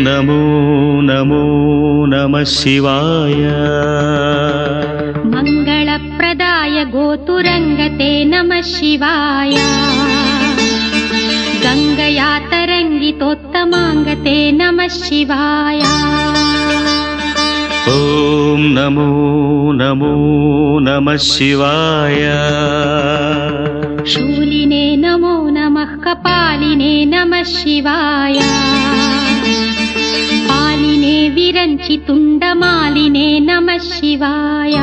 नमो नमो नमः शिवाय। मङ्गलप्रदाय गोतुरङ्गते नमः शिवाय। गङ्गया तरङ्गितोत्तमाङ्गते नमः शिवाय। ॐ नमो नमो नमः शिवाय। शूलिने नमो नमः कपालिने नमः शिवाय। पालिने विरञ्चि तुण्डमालिने नमः शिवाय।